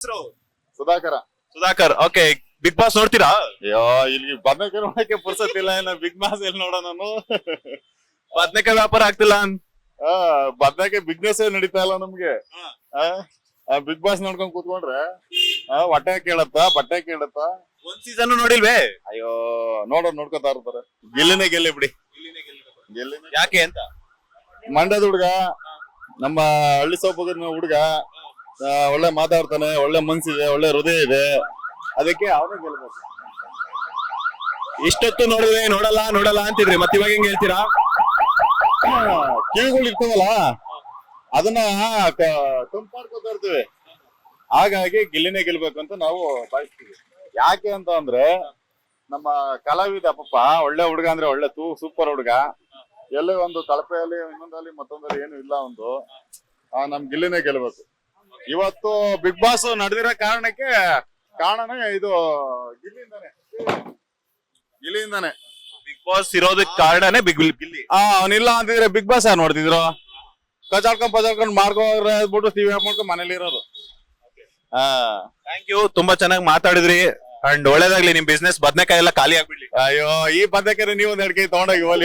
ಹೆಸರು Sudhakara. Sudhakar. Okay, big boss ನೋಡ್ತೀರಾ? ಅಯ್ಯೋ ಇಲ್ಲಿ ಬದನೆಕಾಯಿ ನೋಡಕ್ಕೆ ಪುರ್ಸತ್ತಿಲ್ಲ, ಇನ್ನ ಬಿಗ್ ಬಾಸ್ ಎಲ್ಲಿ ನೋಡ ನಾನು. ಬದ್ನೆಕಾಯಿ ವ್ಯಾಪಾರ ಆಗ್ತಿಲ್ಲ ಬದನೆಕಾಯಿ ಬಿಸ್ನೆಸ್ ನಡೀತಾ ಇಲ್ಲ ನಮ್ಗೆ. ಬಿಗ್ ಬಾಸ್ ನೋಡ್ಕೊಂಡ್ ಕೂತ್ಕೊಂಡ್ರೆ ಹೊಟ್ಟೆ ಕೇಳತ್ತಾ, ಬಟ್ಟೆ ಕೇಳತ್ತಾ. ಒಂದ್ ಸೀಸನ್ ನೋಡಿಲ್ವೇ? ಅಯ್ಯೋ ನೋಡ್ಕೊತಾ ಇರ್ತಾರೆ. ಗೆಲ್ಲಿನೇ ಗೆಲ್ಲಿ ಬಿಡಿ, ಗೆಲ್ಲಿನೇ. ಯಾಕೆ ಅಂತ? ಮಂಡ್ಯದ ಹುಡ್ಗ, ನಮ್ಮ ಹಳ್ಳಿ ಸೊಪ್ಪಗಿನ ಹುಡ್ಗ, ಒಳ್ಳೆ ಮಾತಾಡ್ತಾನೆ, ಒಳ್ಳೆ ಮನ್ಸಿದೆ, ಒಳ್ಳೆ ಹೃದಯ ಇದೆ, ಅದಕ್ಕೆ ಅವನೇ ಗೆಲ್ಬೇಕು. ಇಷ್ಟೊತ್ತು ನೋಡಿದ್ರೆ ನೋಡಲ್ಲ ಅಂತಿದ್ರಿ, ಮತ್ತೆ ಇವಾಗ ಹೆಂಗ್ ಹೇಳ್ತೀರಾ? ಕಿವಿಗಳು ಇರ್ತಾವಲ್ಲ, ಅದನ್ನ ತುಂಪಾಡ್ಕೊತಾ ಇರ್ತೀವಿ. ಹಾಗಾಗಿ ಗಿಲ್ಲಿನೇ ಗೆಲ್ಬೇಕು ಅಂತ ನಾವು ಬಯಸ್ತೀವಿ. ಯಾಕೆ ಅಂತ ಅಂದ್ರೆ ನಮ್ಮ ಕಲಾವಿದ ಪಾಪ ಒಳ್ಳೆ ಹುಡುಗ, ಅಂದ್ರೆ ಒಳ್ಳೆ ಸೂಪರ್ ಹುಡುಗ. ಎಲ್ಲೇ ಒಂದು ಕಳಪೆಯಲ್ಲಿ, ಇನ್ನೊಂದಲ್ಲಿ, ಮತ್ತೊಂದಲ್ಲಿ ಏನು ಇಲ್ಲ. ಒಂದು ನಮ್ ಗಿಲ್ಲಿನೇ ಗೆಲ್ಬೇಕು. ಇವತ್ತು ಬಿಗ್ ಬಾಸ್ ನಡೆದಿರೋ ಕಾರಣನೇ ಇದು ಗಿಲ್ಲಿಯಿಂದಾನೆ. ಬಿಗ್ ಬಾಸ್ ಇರೋದಕ್ಕೆ ಕಾರಣನೇ ಗಿಲ್ಲಿ. ಅವನಿಲ್ಲ ಅಂತಿದ್ರೆ ಬಿಗ್ ಬಾಸ್ ಯಾರು ನೋಡ್ತಿದ್ರು? ಕಚಾಡ್ಕೊಂಡ್ ಮಾಡ್ಕೊಂಡ್ಬಿಟ್ಟು ಟಿವಿ ಆಫ್ ಮಾಡ್ಕೊಂಡು ಮನೇಲಿ ಇರೋದು. ಥ್ಯಾಂಕ್ ಯು, ತುಂಬಾ ಚೆನ್ನಾಗಿ ಮಾತಾಡಿದ್ರಿ. ಅಂಡ್ ಒಳ್ಳೇದಾಗ್ಲಿ ನಿಮ್ ಬಿಸ್ನೆಸ್. ಬದ್ನೆಕಾಯಿ ಎಲ್ಲ ಖಾಲಿ ಆಗ್ಬಿಡ್ಲಿ. ಅಯ್ಯೋ, ಈ ಬದನೆಕಾಯಿ ನೀವು ಒಂದ್ 2 ಕೈ ತಗೊಂಡೋಗಿ ಹೋಲಿ.